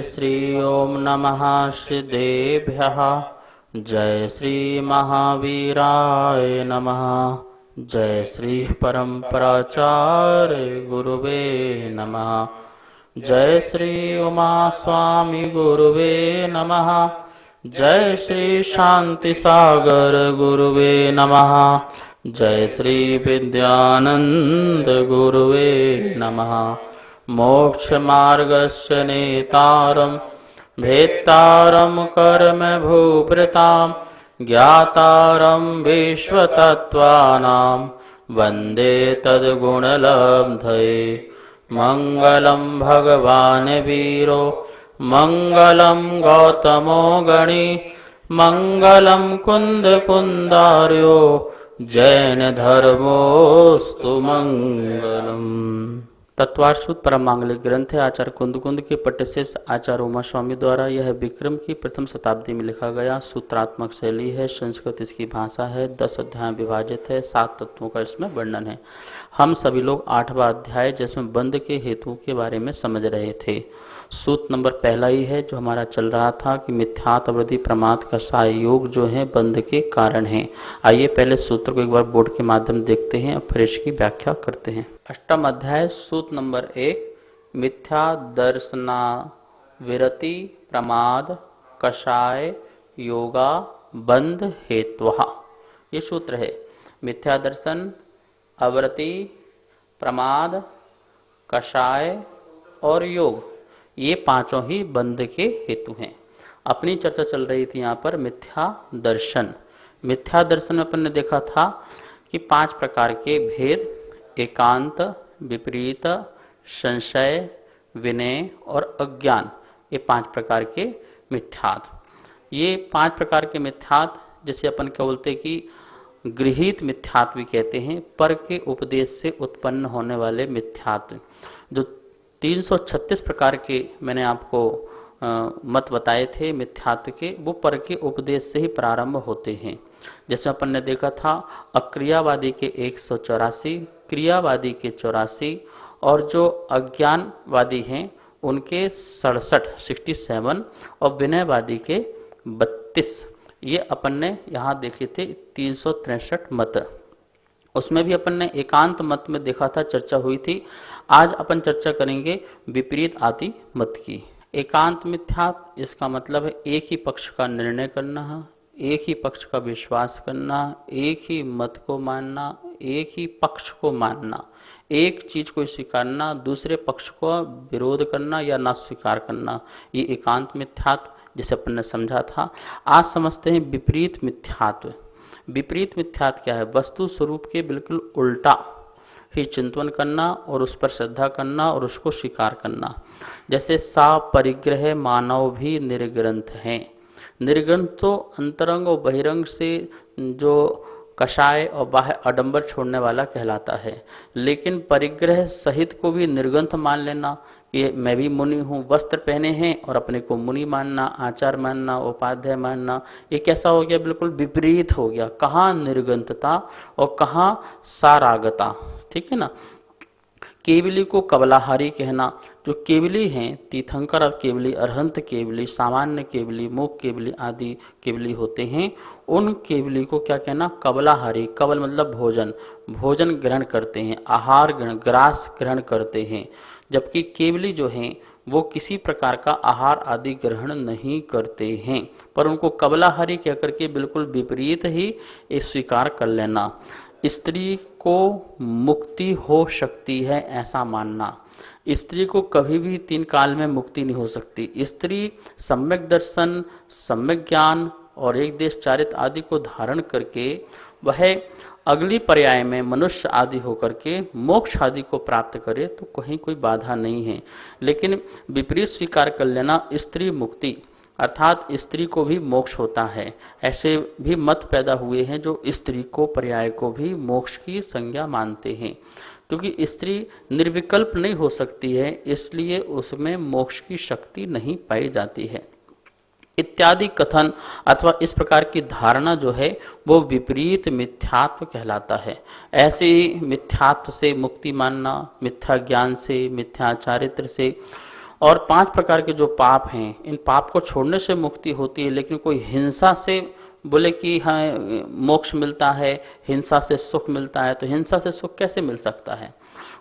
श्री ओम नमः सिद्धेभ्यः। जय श्री महावीराय नमः। जय श्री परम्पराचार्य गुरुवे नमः। जय श्री उमा स्वामी गुरुवे नमः। जय श्री शांति सागर गुरुवे नमः। जय श्री विद्यानंद गुरुवे नमः। मोक्ष मार्गस्य नेतारं भेत्तारं कर्म भूभृतां ज्ञातारं विश्वतत्त्वानां वन्दे तद्गुणलब्धये। मंगलं भगवान् वीरो मंगलं गौतमो गणी मंगलं कुंद कुंदार्यो जैन धर्मोस्तु मंगलम। तत्वार्थ परम मांगलिक ग्रंथ है आचार्य कुंद के पट्टशेष आचार्य उमा स्वामी द्वारा। यह विक्रम की प्रथम शताब्दी में लिखा गया सूत्रात्मक शैली है। संस्कृत इसकी भाषा है। 10 अध्याय विभाजित है। 7 तत्वों का इसमें वर्णन है। हम सभी लोग 8वां अध्याय जिसमें बंध के हेतु के बारे में समझ रहे थे। सूत्र नंबर पहला ही है जो हमारा चल रहा था कि मिथ्यात्वृत्ति प्रमाद का सहयोग जो है बंध के कारण है। आइए पहले सूत्र को एक बार बोर्ड के माध्यम देखते हैं और फिर इसकी व्याख्या करते हैं। 8वां अध्याय सूत्र नंबर 1 मिथ्या दर्शना विरति प्रमाद कषाय योगा बंध हेत्वः। ये सूत्र है। मिथ्या दर्शन, अवृत्ति, प्रमाद, कषाय और योग, ये पांचों ही बंध के हेतु हैं। अपनी चर्चा चल रही थी यहाँ पर मिथ्या दर्शन। मिथ्या दर्शन में अपन ने देखा था कि 5 प्रकार के भेद, एकांत, विपरीत, संशय, विनय और अज्ञान, ये 5 प्रकार के मिथ्यात्। ये 5 प्रकार के मिथ्यात् जैसे अपन क्या बोलते हैं कि गृहीत मिथ्यात्व भी कहते हैं। पर के उपदेश से उत्पन्न होने वाले मिथ्यात्व, जो 336 प्रकार के मैंने आपको मत बताए थे मिथ्यात्व के, वो पर के उपदेश से ही प्रारंभ होते हैं। जिसमें अपन ने देखा था अक्रियावादी के 184, क्रियावादी के 84 और जो अज्ञानवादी हैं उनके 67 और विनयवादी के 32। ये अपन ने यहाँ देखे थे 363 मत। उसमें भी अपन ने एकांत मत में देखा था, चर्चा हुई थी। आज अपन चर्चा करेंगे विपरीत आदि मत की। एकांत मिथ्या, इसका मतलब है एक ही पक्ष का निर्णय करना, एक ही पक्ष का विश्वास करना, एक ही मत को मानना, एक ही पक्ष को मानना, एक चीज को स्वीकारना, दूसरे पक्ष को विरोध करना या ना स्वीकार करना, ये एकांत मिथ्यात्व जिसे अपन ने समझा था। आज समझते हैं विपरीत मिथ्यात्व। विपरीत मिथ्यात्व क्या है? वस्तु स्वरूप के बिल्कुल उल्टा ही चिंतन करना और उस पर श्रद्धा करना और उसको स्वीकार करना। जैसे सा परिग्रह मानव भी निर्ग्रंथ हैं। निर्ग्रंथ तो अंतरंग और बहिरंग से जो कषाय और बाह्य आडंबर छोड़ने वाला कहलाता है, लेकिन परिग्रह सहित को भी निर्ग्रंथ मान लेना कि मैं भी मुनि हूँ, वस्त्र पहने हैं और अपने को मुनि मानना, आचार मानना, उपाध्याय मानना, ये कैसा हो गया? बिल्कुल विपरीत हो गया। कहाँ निर्ग्रंथता और कहाँ सारागता, ठीक है ना। केवली को कबलाहारी कहना। जो केवली हैं, तीर्थंकर केवली, अरहंत केवली, सामान्य केवली, मोक्ष केवली आदि केवली होते हैं, उन केवली को क्या कहना? कबलाहारी। कबल मतलब भोजन, भोजन ग्रहण करते हैं, आहार ग्रहण, ग्रास ग्रहण करते हैं। जबकि केवली जो हैं वो किसी प्रकार का आहार आदि ग्रहण नहीं करते हैं, पर उनको कबलाहारी कहकर के बिल्कुल विपरीत ही स्वीकार कर लेना। स्त्री को मुक्ति हो सकती है ऐसा मानना। स्त्री को कभी भी 3 काल में मुक्ति नहीं हो सकती। स्त्री सम्यक दर्शन, सम्यक ज्ञान और एक देश चारित आदि को धारण करके वह अगली पर्याय में मनुष्य आदि होकर के मोक्ष आदि को प्राप्त करे तो कहीं कोई बाधा नहीं है। लेकिन विपरीत स्वीकार कर लेना, स्त्री मुक्ति अर्थात स्त्री को भी मोक्ष होता है, ऐसे भी मत पैदा हुए हैं जो स्त्री को, पर्याय को भी मोक्ष की संज्ञा मानते हैं। क्योंकि स्त्री निर्विकल्प नहीं हो सकती है, इसलिए उसमें मोक्ष की शक्ति नहीं पाई जाती है। इत्यादि कथन अथवा इस प्रकार की धारणा जो है वो विपरीत मिथ्यात्व कहलाता है। ऐसे ही मिथ्यात्व से मुक्ति मानना, मिथ्या ज्ञान से, मिथ्या चारित्र से और 5 प्रकार के जो पाप हैं, इन पाप को छोड़ने से मुक्ति होती है। लेकिन कोई हिंसा से बोले कि हाँ मोक्ष मिलता है, हिंसा से सुख मिलता है, तो हिंसा से सुख कैसे मिल सकता है?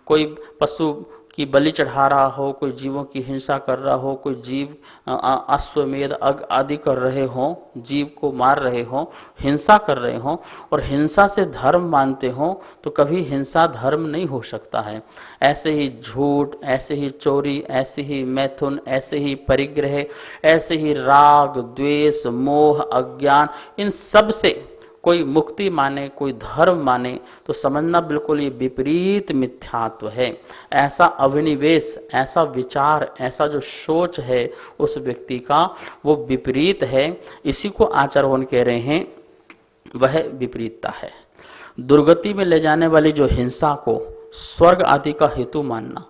कोई पशु की बलि चढ़ा रहा हो, कोई जीवों की हिंसा कर रहा हो, कोई जीव अश्वमेध आदि कर रहे हों, जीव को मार रहे हों, हिंसा कर रहे हों और हिंसा से धर्म मानते हों, तो कभी हिंसा धर्म नहीं हो सकता है। ऐसे ही झूठ, ऐसे ही चोरी, ऐसे ही मैथुन, ऐसे ही परिग्रह, ऐसे ही राग, द्वेष, मोह, अज्ञान, इन सब से कोई मुक्ति माने, कोई धर्म माने, तो समझना बिल्कुल ये विपरीत मिथ्यात्व है। ऐसा अभिनिवेश, ऐसा विचार, ऐसा जो सोच है उस व्यक्ति का, वो विपरीत है। इसी को आचार्यगण कह रहे हैं, वह विपरीतता है। दुर्गति में ले जाने वाली जो हिंसा को स्वर्ग आदि का हेतु मानना,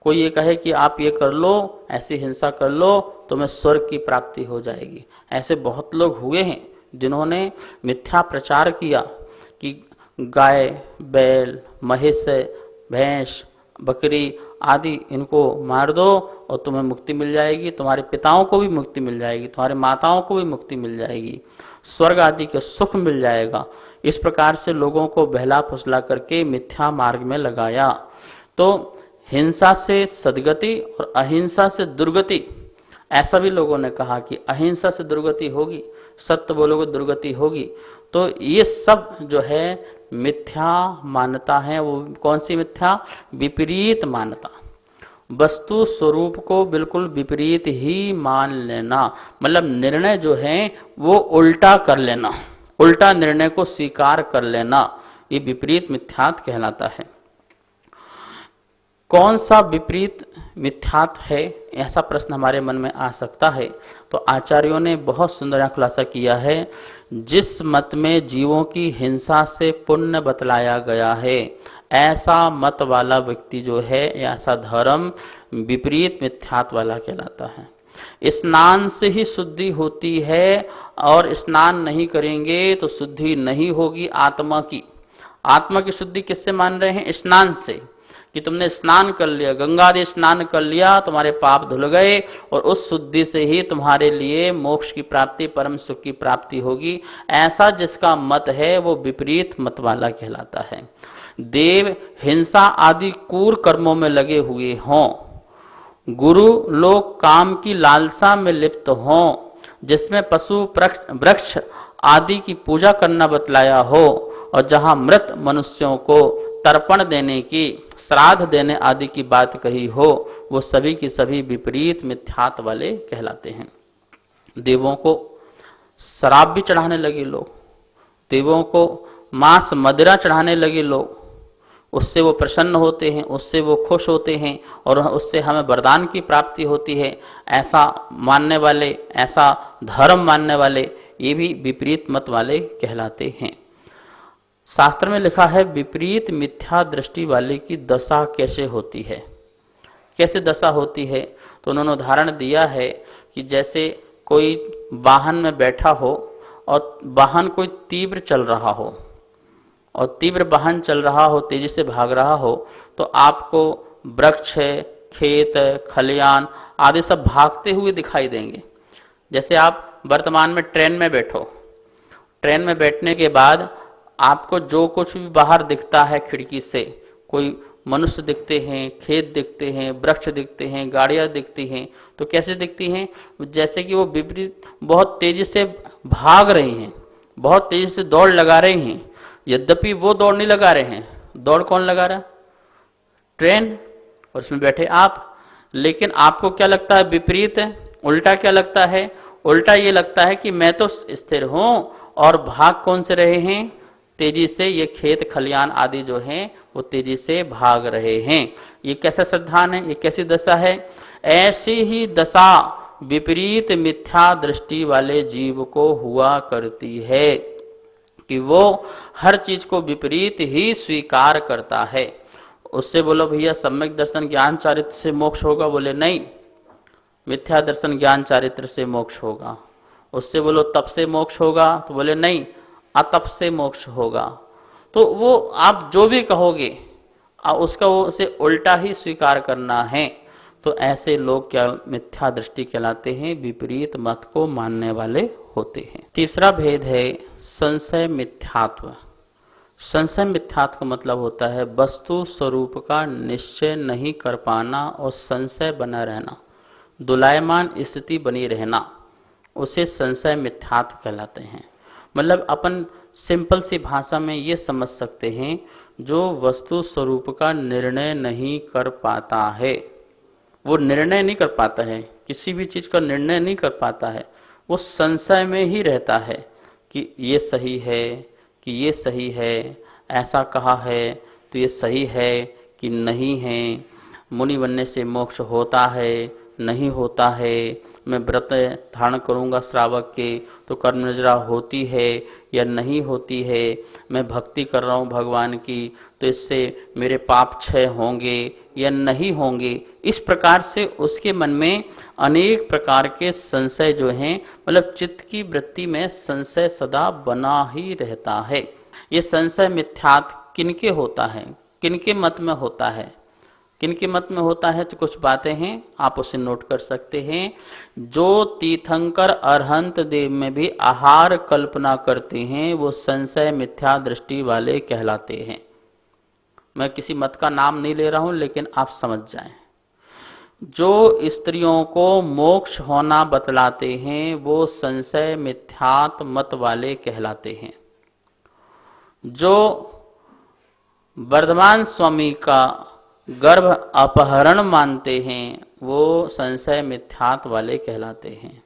कोई ये कहे कि आप ये कर लो, ऐसी हिंसा कर लो, तुम्हें स्वर्ग की प्राप्ति हो जाएगी। ऐसे बहुत लोग हुए हैं जिन्होंने मिथ्या प्रचार किया कि गाय, बैल, महिष, भैंस, बकरी आदि इनको मार दो और तुम्हें मुक्ति मिल जाएगी, तुम्हारे पिताओं को भी मुक्ति मिल जाएगी, तुम्हारे माताओं को भी मुक्ति मिल जाएगी, स्वर्ग आदि के सुख मिल जाएगा। इस प्रकार से लोगों को बहला फुसला करके मिथ्या मार्ग में लगाया। तो हिंसा से सद्गति और अहिंसा से दुर्गति, ऐसा भी लोगों ने कहा कि अहिंसा से दुर्गति होगी, सत्य बोलोगे दुर्गति होगी। तो ये सब जो है मिथ्या मान्यता है। वो कौन सी मिथ्या? विपरीत मान्यता, वस्तु स्वरूप को बिल्कुल विपरीत ही मान लेना, मतलब निर्णय जो है वो उल्टा कर लेना, उल्टा निर्णय को स्वीकार कर लेना, ये विपरीत मिथ्यात्व कहलाता है। कौन सा विपरीत मिथ्यात्व है, ऐसा प्रश्न हमारे मन में आ सकता है। तो आचार्यों ने बहुत सुंदर खुलासा किया है। जिस मत में जीवों की हिंसा से पुण्य बतलाया गया है, ऐसा मत वाला व्यक्ति जो है, ऐसा धर्म विपरीत मिथ्यात्व वाला कहलाता है। स्नान से ही शुद्धि होती है और स्नान नहीं करेंगे तो शुद्धि नहीं होगी आत्मा की। आत्मा की शुद्धि किससे मान रहे हैं? स्नान से, कि तुमने स्नान कर लिया, गंगा दे स्नान कर लिया, तुम्हारे पाप धुल गए और उस शुद्धि से ही तुम्हारे लिए मोक्ष की प्राप्ति, परम सुख की प्राप्ति होगी। ऐसा जिसका मत है वो विपरीत मत वाला कहलाता है। देव हिंसा आदि क्रूर कर्मों में लगे हुए हों, गुरु लोग काम की लालसा में लिप्त हों, जिसमें पशु वृक्ष आदि की पूजा करना बतलाया हो, और जहां मृत मनुष्यों को तर्पण देने की, श्राद्ध देने आदि की बात कही हो, वो सभी की सभी विपरीत मिथ्यात्व वाले कहलाते हैं। देवों को शराब भी चढ़ाने लगे लोग, देवों को मांस मदिरा चढ़ाने लगे लोग, उससे वो प्रसन्न होते हैं, उससे वो खुश होते हैं और उससे हमें वरदान की प्राप्ति होती है। ऐसा मानने वाले, ऐसा धर्म मानने वाले, ये भी विपरीत मत वाले कहलाते हैं। शास्त्र में लिखा है विपरीत मिथ्या दृष्टि वाले की दशा कैसे होती है, कैसे दशा होती है। तो उन्होंने उदाहरण दिया है कि जैसे कोई वाहन में बैठा हो और वाहन कोई तीव्र चल रहा हो, और तीव्र वाहन चल रहा हो, तेजी से भाग रहा हो, तो आपको वृक्ष, खेत, खलियान आदि सब भागते हुए दिखाई देंगे। जैसे आप वर्तमान में ट्रेन में बैठो, ट्रेन में बैठने के बाद आपको जो कुछ भी बाहर दिखता है खिड़की से, कोई मनुष्य दिखते हैं, खेत दिखते हैं, वृक्ष दिखते हैं, गाड़ियाँ दिखती हैं, तो कैसे दिखती हैं? जैसे कि वो विपरीत बहुत तेजी से भाग रही हैं, बहुत तेजी से दौड़ लगा रही हैं। यद्यपि वो दौड़ नहीं लगा रहे हैं, दौड़ कौन लगा रहा? ट्रेन, और उसमें बैठे आप। लेकिन आपको क्या लगता है? विपरीत है। उल्टा क्या लगता है? उल्टा ये लगता है कि मैं तो स्थिर हूँ और भाग कौन से रहे हैं? तेजी से। ये खेत खलियान आदि जो हैं वो तेजी से भाग रहे हैं। ये कैसा श्रद्धान है, ये कैसी दशा है? ऐसी ही दशा विपरीत मिथ्या दृष्टि वाले जीव को हुआ करती है कि वो हर चीज को विपरीत ही स्वीकार करता है। उससे बोलो भैया सम्यक दर्शन ज्ञान चारित्र से मोक्ष होगा, बोले नहीं, मिथ्या दर्शन ज्ञान चारित्र से मोक्ष होगा। उससे बोलो तप से मोक्ष होगा, तो बोले नहीं, अतप से मोक्ष होगा। तो वो आप जो भी कहोगे उसका वो उसे उल्टा ही स्वीकार करना है। तो ऐसे लोग क्या मिथ्या दृष्टि कहलाते हैं, विपरीत मत को मानने वाले होते हैं। तीसरा भेद है संशय मिथ्यात्व। संशय मिथ्यात्व का मतलब होता है वस्तु स्वरूप का निश्चय नहीं कर पाना और संशय बना रहना, दुलायमान स्थिति बनी रहना, उसे संशय मिथ्यात्व कहलाते हैं। मतलब अपन सिंपल सी भाषा में ये समझ सकते हैं, जो वस्तु स्वरूप का निर्णय नहीं कर पाता है, वो निर्णय नहीं कर पाता है, किसी भी चीज़ का निर्णय नहीं कर पाता है, वो संशय में ही रहता है कि ये सही है कि ये सही है, ऐसा कहा है तो ये सही है कि नहीं है, मुनि बनने से मोक्ष होता है नहीं होता है, मैं व्रत धारण करूंगा श्रावक के तो कर्म निद्रा होती है या नहीं होती है, मैं भक्ति कर रहा हूँ भगवान की तो इससे मेरे पाप क्षय होंगे या नहीं होंगे। इस प्रकार से उसके मन में अनेक प्रकार के संशय जो हैं, मतलब चित्त की वृत्ति में संशय सदा बना ही रहता है। ये संशय मिथ्यात्व किनके होता है, किनके मत में होता है, किनके मत में होता है, तो कुछ बातें हैं आप उसे नोट कर सकते हैं। जो तीर्थंकर अरहंत देव में भी आहार कल्पना करते हैं वो संशय मिथ्या दृष्टि वाले कहलाते हैं। मैं किसी मत का नाम नहीं ले रहा हूं, लेकिन आप समझ जाएं। जो स्त्रियों को मोक्ष होना बतलाते हैं वो संशय मिथ्यात मत वाले कहलाते हैं। जो वर्धमान स्वामी का गर्भ अपहरण मानते हैं वो संशय मिथ्यात वाले कहलाते हैं।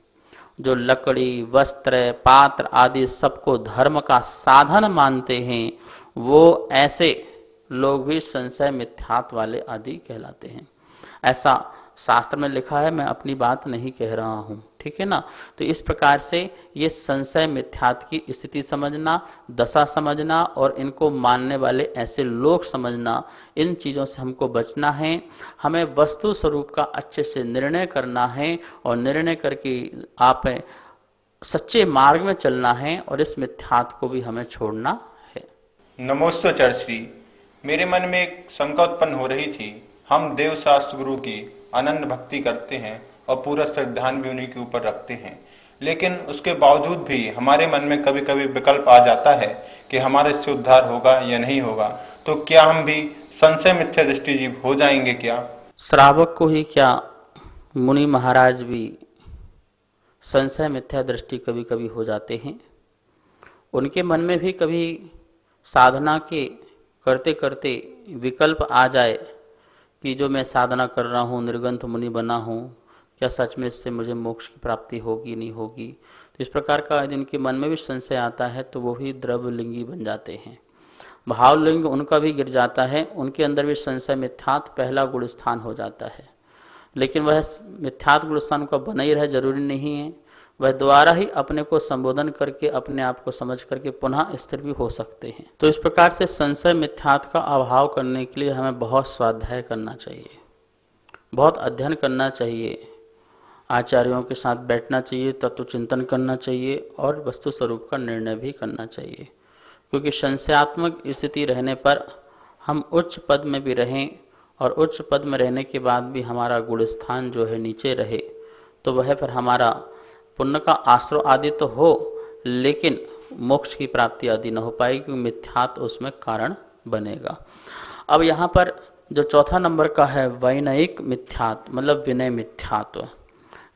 जो लकड़ी वस्त्र पात्र आदि सबको धर्म का साधन मानते हैं वो ऐसे लोग भी संशय मिथ्यात वाले आदि कहलाते हैं। ऐसा शास्त्र में लिखा है, मैं अपनी बात नहीं कह रहा हूँ, ठीक है ना। तो इस प्रकार से ये संशय मिथ्यात की स्थिति समझना, दशा समझना और इनको मानने वाले ऐसे लोग समझना, इन चीज़ों से हमको बचना है। हमें वस्तु स्वरूप का अच्छे से निर्णय करना है और निर्णय करके आप सच्चे मार्ग में चलना है और इस मिथ्यात को भी हमें छोड़ना है। नमोस्तु चर्श्री। मेरे मन में एक शंका उत्पन्न हो रही थी। हम देव शास्त्र गुरु की अनन्य भक्ति करते हैं और पूरा ध्यान भी उन्हीं के ऊपर रखते हैं, लेकिन उसके बावजूद भी हमारे मन में कभी कभी विकल्प आ जाता है कि हमारे इससे उद्धार होगा या नहीं होगा। तो क्या हम भी संशय मिथ्या दृष्टि जीव हो जाएंगे क्या? श्रावक को ही क्या, मुनि महाराज भी संशय मिथ्या दृष्टि कभी कभी हो जाते हैं। उनके मन में भी कभी साधना के करते करते विकल्प आ जाए कि जो मैं साधना कर रहा हूँ, निर्गंथ मुनि बना हूँ, क्या सच में इससे मुझे मोक्ष की प्राप्ति होगी नहीं होगी। तो इस प्रकार का जिनके मन में भी संशय आता है तो वो भी द्रव्यलिंगी बन जाते हैं। भावलिंग उनका भी गिर जाता है, उनके अंदर भी संशय मिथ्यात पहला गुण स्थान हो जाता है। लेकिन वह मिथ्यात गुण स्थान का बना ही रहे जरूरी नहीं है, वह द्वारा ही अपने को संबोधन करके अपने आप को समझ करके पुनः स्थिर भी हो सकते हैं। तो इस प्रकार से संशय मिथ्यात का अभाव करने के लिए हमें बहुत स्वाध्याय करना चाहिए, बहुत अध्ययन करना चाहिए, आचार्यों के साथ बैठना चाहिए, तत्व चिंतन करना चाहिए और वस्तु स्वरूप का निर्णय भी करना चाहिए। क्योंकि संशयात्मक स्थिति रहने पर हम उच्च पद में भी रहें और उच्च पद में रहने के बाद भी हमारा गुण स्थान जो है नीचे रहे, तो वह फिर हमारा पुण्य का आश्रय आदि तो हो लेकिन मोक्ष की प्राप्ति आदि न हो पाएगी, क्योंकि मिथ्यात्व उसमें कारण बनेगा। अब यहाँ पर जो चौथा नंबर का है वैनयिक मिथ्यात्व, मतलब विनय मिथ्यात्व।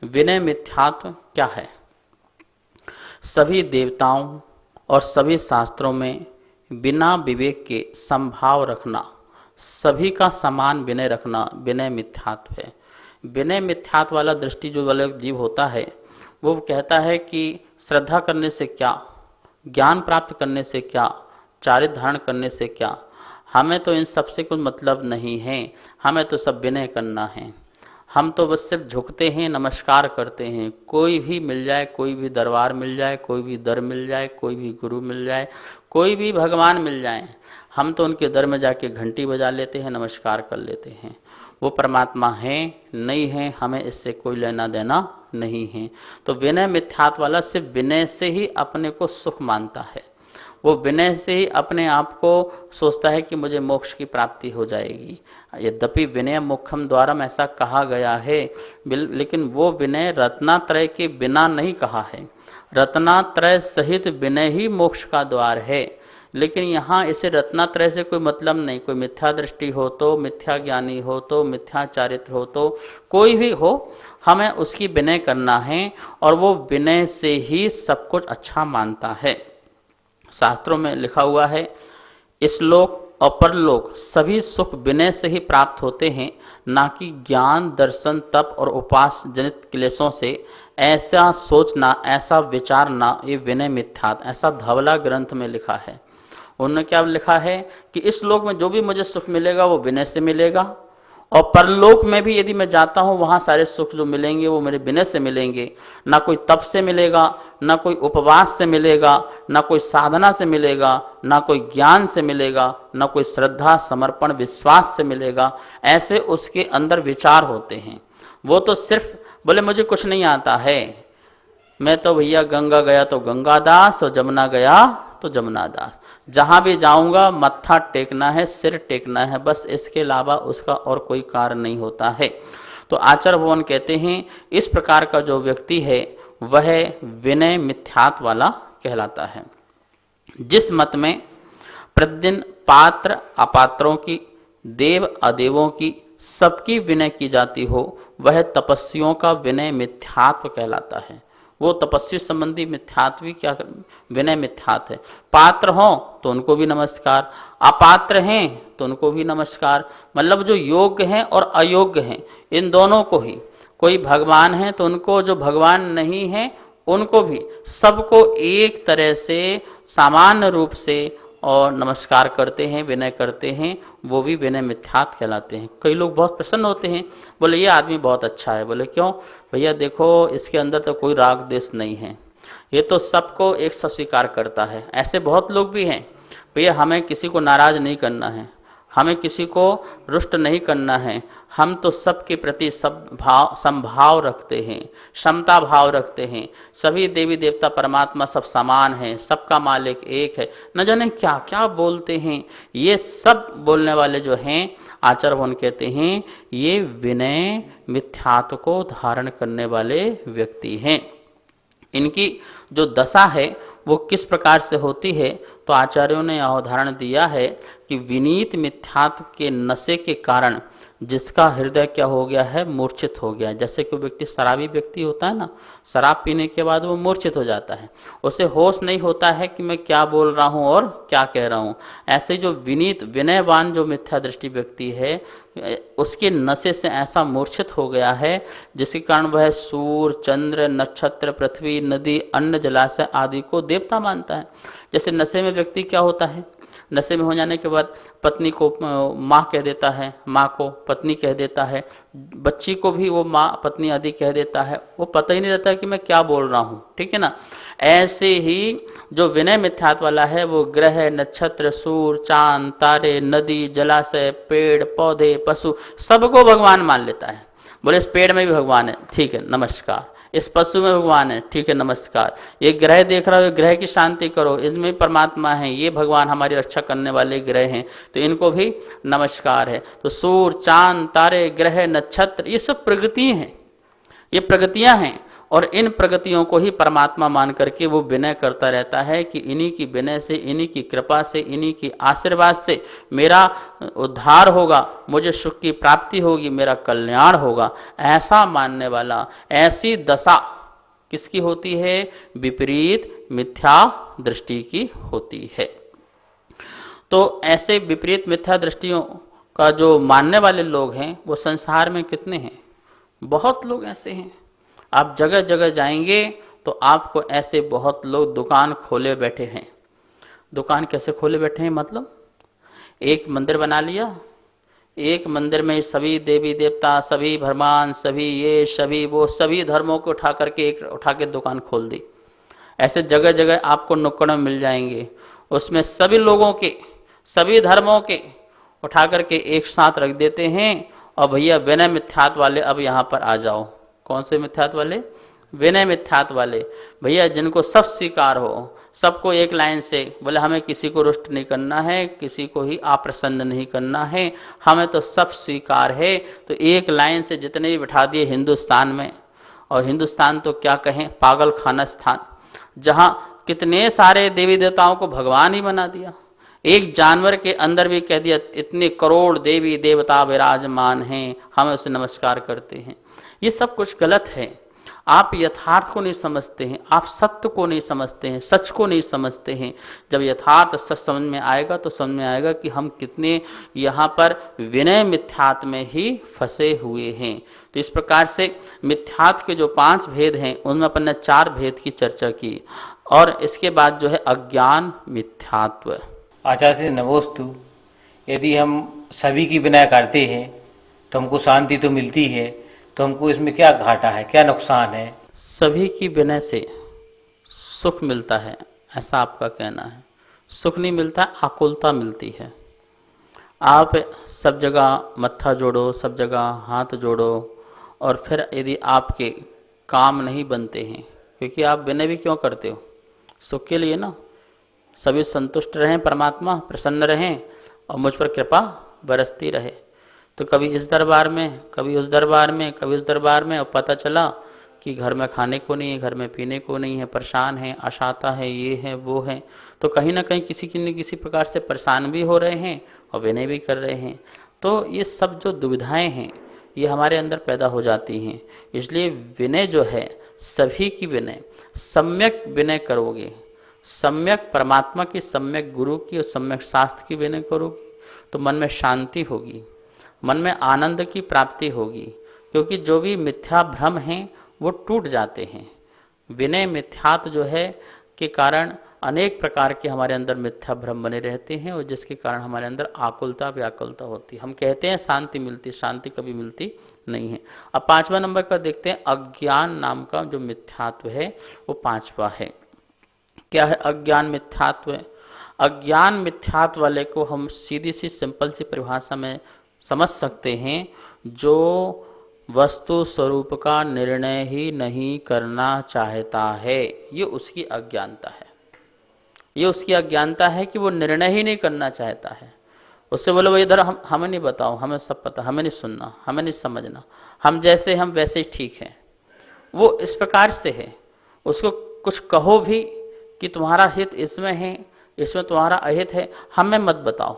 विनय मिथ्यात्व क्या है? सभी देवताओं और सभी शास्त्रों में बिना विवेक के संभाव रखना, सभी का समान विनय रखना विनय मिथ्यात्व है। विनय मिथ्यात्व वाला दृष्टि जो वाला जीव होता है वो कहता है कि श्रद्धा करने से क्या, ज्ञान प्राप्त करने से क्या, चारित्र धारण करने से क्या, हमें तो इन सबसे कुछ मतलब नहीं है, हमें तो सब विनय करना है। हम तो बस सिर्फ झुकते हैं, नमस्कार करते हैं। कोई भी मिल जाए, कोई भी दरबार मिल जाए, कोई भी दर मिल जाए, कोई भी गुरु मिल जाए, कोई भी भगवान मिल जाए, हम तो उनके दर में जाके घंटी बजा लेते हैं, नमस्कार कर लेते हैं। वो परमात्मा है नहीं है, हमें इससे कोई लेना देना नहीं है। तो विनय मिथ्यात्व वाला सिर्फ विनय से ही अपने को सुख मानता है, वो विनय से ही अपने आप को सोचता है कि मुझे मोक्ष की प्राप्ति हो जाएगी। यद्यपि विनय मुख्यम द्वारम ऐसा कहा गया है, लेकिन वो विनय रत्नात्रय के बिना नहीं कहा है। रत्नात्रय सहित विनय ही मोक्ष का द्वार है। लेकिन यहाँ इसे रत्नात्रय से कोई मतलब नहीं, कोई मिथ्या दृष्टि हो तो, मिथ्या ज्ञानी हो तो, मिथ्या चारित्र हो तो, कोई भी हो, हमें उसकी विनय करना है और वो विनय से ही सब कुछ अच्छा मानता है। शास्त्रों में लिखा हुआ है, इस लोक और परलोक सभी सुख विनय से ही प्राप्त होते हैं, ना कि ज्ञान, दर्शन, तप और उपास जनित क्लेशों से। ऐसा सोचना, ऐसा विचारना, ये विनय मिथ्यात, ऐसा धवला ग्रंथ में लिखा है। उन्होंने क्या लिखा है कि इस लोक में जो भी मुझे सुख मिलेगा वो विनय से मिलेगा, और परलोक में भी यदि मैं जाता हूँ वहाँ सारे सुख जो मिलेंगे वो मेरे विनय से मिलेंगे। ना कोई तप से मिलेगा, ना कोई उपवास से मिलेगा, ना कोई साधना से मिलेगा, ना कोई ज्ञान से मिलेगा, ना कोई श्रद्धा, समर्पण, विश्वास से मिलेगा। ऐसे उसके अंदर विचार होते हैं। वो तो सिर्फ बोले मुझे कुछ नहीं आता है, मैं तो भैया गंगा गया तो गंगादास और जमुना गया तो जमुनादास, जहाँ भी जाऊंगा मत्था टेकना है, सिर टेकना है, बस इसके अलावा उसका और कोई कार्य नहीं होता है। तो आचार्य भगवान कहते हैं इस प्रकार का जो व्यक्ति है वह विनय मिथ्यात वाला कहलाता है। जिस मत में प्रतिदिन पात्र अपात्रों की, देव अदेवों की, सबकी विनय की जाती हो, वह तपस्वियों का विनय मिथ्यात्व कहलाता है। वो तपस्वी संबंधी मिथ्यात्व क्या विनय मिथ्यात है। पात्र हों तो उनको भी नमस्कार, अपात्र हैं तो उनको भी नमस्कार, मतलब जो योग्य हैं और अयोग्य हैं इन दोनों को ही। कोई भगवान है तो उनको, जो भगवान नहीं है उनको भी, सबको एक तरह से सामान्य रूप से और नमस्कार करते हैं, विनय करते हैं, वो भी विनय मिथ्यात कहलाते हैं। कई लोग बहुत प्रसन्न होते हैं, बोले ये आदमी बहुत अच्छा है। बोले क्यों? भैया देखो इसके अंदर तो कोई राग द्वेष नहीं है, ये तो सबको एक साथ स्वीकार करता है। ऐसे बहुत लोग भी हैं, भैया हमें किसी को नाराज नहीं करना है, हमें किसी को रुष्ट नहीं करना है, हम तो सबके प्रति समभाव रखते हैं, क्षमता भाव रखते हैं, सभी देवी देवता परमात्मा सब समान हैं, सबका मालिक एक है, न जाने क्या क्या बोलते हैं। ये सब बोलने वाले जो हैं आचार्य भगवान कहते हैं ये विनय मिथ्यात्व को धारण करने वाले व्यक्ति हैं। इनकी जो दशा है वो किस प्रकार से होती है, तो आचार्यों ने यह उदाहरण दिया है कि विनीत मिथ्यात्व के नशे के कारण जिसका हृदय क्या हो गया है, मूर्छित हो गया है। जैसे कोई व्यक्ति शराबी व्यक्ति होता है ना, शराब पीने के बाद वो मूर्छित हो जाता है, उसे होश नहीं होता है कि मैं क्या बोल रहा हूँ और क्या कह रहा हूँ। ऐसे जो विनीत विनयवान जो मिथ्या दृष्टि व्यक्ति है उसके नशे से ऐसा मूर्छित हो गया है जिसके कारण वह सूर्य, चंद्र, नक्षत्र, पृथ्वी, नदी, अन्न, जलाशय आदि को देवता मानता है। जैसे नशे में व्यक्ति क्या होता है, नशे में हो जाने के बाद पत्नी को माँ कह देता है, माँ को पत्नी कह देता है, बच्ची को भी वो माँ पत्नी आदि कह देता है, वो पता ही नहीं रहता कि मैं क्या बोल रहा हूँ। ठीक है ना। ऐसे ही जो विनय मिथ्यात्व वाला है वो ग्रह, नक्षत्र, सूर्य, चांद, तारे, नदी, जलाशय, पेड़ पौधे, पशु सबको भगवान मान लेता है। बोले इस पेड़ में भी भगवान है, ठीक है नमस्कार, इस पशु में भगवान है, ठीक है नमस्कार, ये ग्रह देख रहा हो, ग्रह की शांति करो, इसमें परमात्मा है, ये भगवान हमारी रक्षा करने वाले ग्रह हैं तो इनको भी नमस्कार है। तो सूर्य, चांद, तारे, ग्रह, नक्षत्र ये सब प्रगति हैं, ये प्रगतियां हैं, और इन प्रगतियों को ही परमात्मा मान करके वो विनय करता रहता है कि इन्हीं की विनय से, इन्हीं की कृपा से, इन्हीं की आशीर्वाद से मेरा उद्धार होगा, मुझे सुख की प्राप्ति होगी, मेरा कल्याण होगा। ऐसा मानने वाला, ऐसी दशा किसकी होती है? विपरीत मिथ्या दृष्टि की होती है। तो ऐसे विपरीत मिथ्या दृष्टियों का जो मानने वाले लोग हैं वो संसार में कितने हैं? बहुत लोग ऐसे हैं। आप जगह जगह जाएंगे तो आपको ऐसे बहुत लोग दुकान खोले बैठे हैं। दुकान कैसे खोले बैठे हैं? मतलब एक मंदिर बना लिया, एक मंदिर में सभी देवी देवता, सभी भगवान, सभी ये, सभी वो, सभी धर्मों को उठा के दुकान खोल दी। ऐसे जगह जगह आपको नुक्कड़ में मिल जाएंगे, उसमें सभी लोगों के, सभी धर्मों के उठा करके एक साथ रख देते हैं। और भैया विनय मिथ्यात्व वाले अब यहाँ पर आ जाओ। कौन से मिथ्यात्व वाले? विनय मिथ्यात्व वाले। भैया जिनको सब स्वीकार हो, सबको एक लाइन से बोले हमें किसी को रुष्ट नहीं करना है, किसी को ही अप्रसन्न नहीं करना है, हमें तो सब स्वीकार है। तो एक लाइन से जितने भी बिठा दिए हिंदुस्तान में, और हिंदुस्तान तो क्या कहें, पागल खाना स्थान, जहाँ कितने सारे देवी देवताओं को भगवान ही बना दिया। एक जानवर के अंदर भी कह दिया इतने करोड़ देवी देवता विराजमान हैं, हम उसे नमस्कार करते हैं। ये सब कुछ गलत है। आप यथार्थ को नहीं समझते हैं, आप सत्य को नहीं समझते हैं, सच को नहीं समझते हैं। जब यथार्थ सच समझ में आएगा तो समझ में आएगा कि हम कितने यहाँ पर विनय मिथ्यात्व में ही फंसे हुए हैं। तो इस प्रकार से मिथ्यात्व के जो 5 भेद हैं उनमें अपन ने 4 भेद की चर्चा की, और इसके बाद जो है अज्ञान मिथ्यात्व। आचार्य नमोस्तु। यदि हम सभी की विनय करते हैं तो हमको शांति तो मिलती है, तो हमको इसमें क्या घाटा है, क्या नुकसान है? सभी की विनय से सुख मिलता है, ऐसा आपका कहना है? सुख नहीं मिलता, आकुलता मिलती है। आप सब जगह मत्था जोड़ो, सब जगह हाथ जोड़ो, और फिर यदि आपके काम नहीं बनते हैं, क्योंकि आप विनय भी क्यों करते हो? सुख के लिए ना। सभी संतुष्ट रहें, परमात्मा प्रसन्न रहें और मुझ पर कृपा बरसती रहे। तो कभी इस दरबार में, कभी उस दरबार में, कभी उस दरबार में, और पता चला कि घर में खाने को नहीं है, घर में पीने को नहीं है, परेशान है, अशाता है, ये है वो है। तो कहीं ना कहीं किसी न किसी प्रकार से परेशान भी हो रहे हैं और विनय भी कर रहे हैं। तो ये सब जो दुविधाएं हैं ये हमारे अंदर पैदा हो जाती हैं। इसलिए विनय जो है, सभी की विनय, सम्यक विनय करोगे, सम्यक परमात्मा की, सम्यक गुरु की और सम्यक शास्त्र की विनय करोगे तो मन में शांति होगी, मन में आनंद की प्राप्ति होगी। क्योंकि जो भी मिथ्या भ्रम हैं वो टूट जाते हैं। विनय मिथ्यात्व जो है के कारण अनेक प्रकार के हमारे अंदर मिथ्या भ्रम बने रहते हैं, और जिसके कारण हमारे अंदर आकुलता व्याकुलता होती है। हम कहते हैं शांति मिलती, शांति कभी मिलती नहीं है। अब 5वां नंबर का देखते हैं, अज्ञान नाम का जो मिथ्यात्व है वो 5वां है। क्या है अज्ञान मिथ्यात्व? अज्ञान मिथ्यात्व वाले को हम सीधी सी सिंपल सी परिभाषा में समझ सकते हैं, जो वस्तु स्वरूप का निर्णय ही नहीं करना चाहता है, ये उसकी अज्ञानता है। ये उसकी अज्ञानता है कि वो निर्णय ही नहीं करना चाहता है। उससे बोलो वो इधर हमें नहीं बताओ, हमें सब पता, हमें नहीं सुनना, हमें नहीं समझना, हम जैसे हम वैसे ही ठीक हैं। वो इस प्रकार से है। उसको कुछ कहो भी कि तुम्हारा हित इसमें है, इसमें तुम्हारा अहित है, हमें मत बताओ,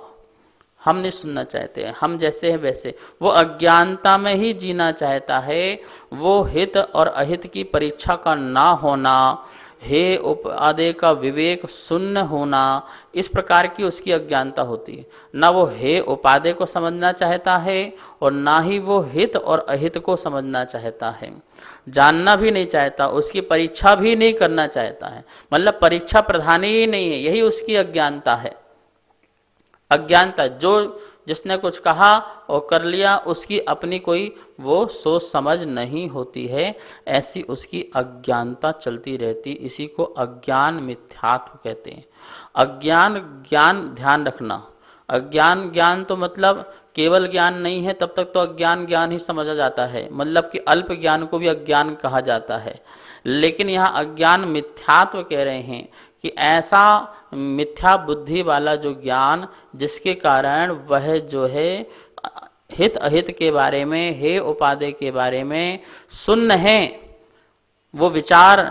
हम नहीं सुनना चाहते हैं, हम जैसे हैं वैसे। वो अज्ञानता में ही जीना चाहता है। वो हित और अहित की परीक्षा का ना होना, हे उपादेय का विवेक शून्य होना, इस प्रकार की उसकी अज्ञानता होती है। ना वो हे उपादेय को समझना चाहता है और ना ही वो हित और अहित को समझना चाहता है। जानना भी नहीं चाहता, उसकी परीक्षा भी नहीं करना चाहता है। मतलब परीक्षा प्रधान ही नहीं है, यही उसकी अज्ञानता है। अज्ञानता, जो जिसने कुछ कहा और कर लिया, उसकी अपनी कोई वो सोच समझ नहीं होती है, ऐसी उसकी अज्ञानता चलती रहती। इसी को अज्ञान मिथ्यात्व कहते हैं। अज्ञान ज्ञान, ध्यान रखना, अज्ञान ज्ञान तो मतलब केवल ज्ञान नहीं है, तब तक तो अज्ञान ज्ञान ही समझा जाता है। मतलब कि अल्प ज्ञान को भी अज्ञान कहा जाता है। लेकिन यहाँ अज्ञान मिथ्यात्व कह रहे हैं कि ऐसा मिथ्या बुद्धि वाला जो ज्ञान, जिसके कारण वह जो है हित अहित के बारे में, हे उपादेय के बारे में शून्य है। वो विचार,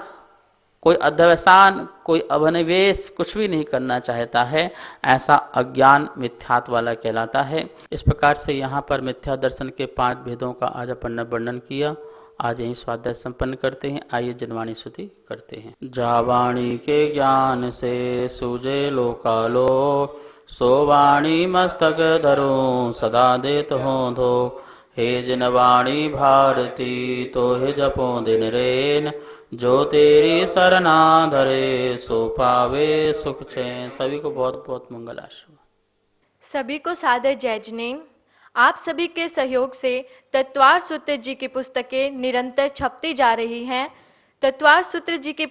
कोई अध्यवसान, कोई अभिनिवेश कुछ भी नहीं करना चाहता है, ऐसा अज्ञान मिथ्यात्व वाला कहलाता है। इस प्रकार से यहाँ पर मिथ्या दर्शन के 5 भेदों का आज अपन ने वर्णन किया। आज यही स्वाध्याय संपन्न करते हैं। आइए जनवाणी स्तुति करते हैं। जावाणी के ज्ञान से सूझे लोकालोक, सो वाणी मस्तक धरो सदा देत हो धो। हे जनवाणी भारती तो हे जपो दिन रेन, जो तेरी सरना धरे सो पावे सुख चैन। सभी को बहुत बहुत मंगल आशीर्वाद। सभी को सादर जय जिनेन्द्र। आप सभी के सहयोग से तत्वार सूत्र जी की पुस्तकें निरंतर छपती जा रही हैं। तत्वार सूत्र जी के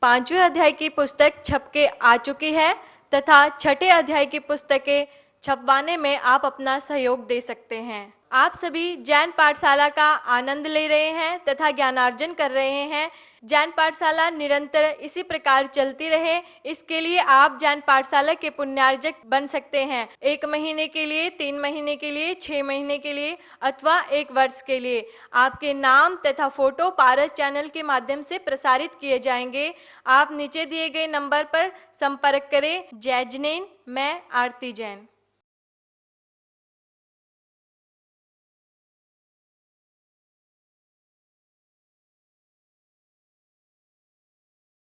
5वें अध्याय की पुस्तक छप के आ चुकी है तथा 6ठे अध्याय की पुस्तकें छपवाने में आप अपना सहयोग दे सकते हैं। आप सभी जैन पाठशाला का आनंद ले रहे हैं तथा ज्ञानार्जन कर रहे हैं। जैन पाठशाला निरंतर इसी प्रकार चलती रहे, इसके लिए आप जैन पाठशाला के पुण्यार्जक बन सकते हैं। 1 महीने के लिए, 3 महीने के लिए, 6 महीने के लिए अथवा 1 वर्ष के लिए आपके नाम तथा फोटो पारस चैनल के माध्यम से प्रसारित किए जाएंगे। आप नीचे दिए गए नंबर पर संपर्क करें। जय जिनेन्द्र, मैं आरती जैन।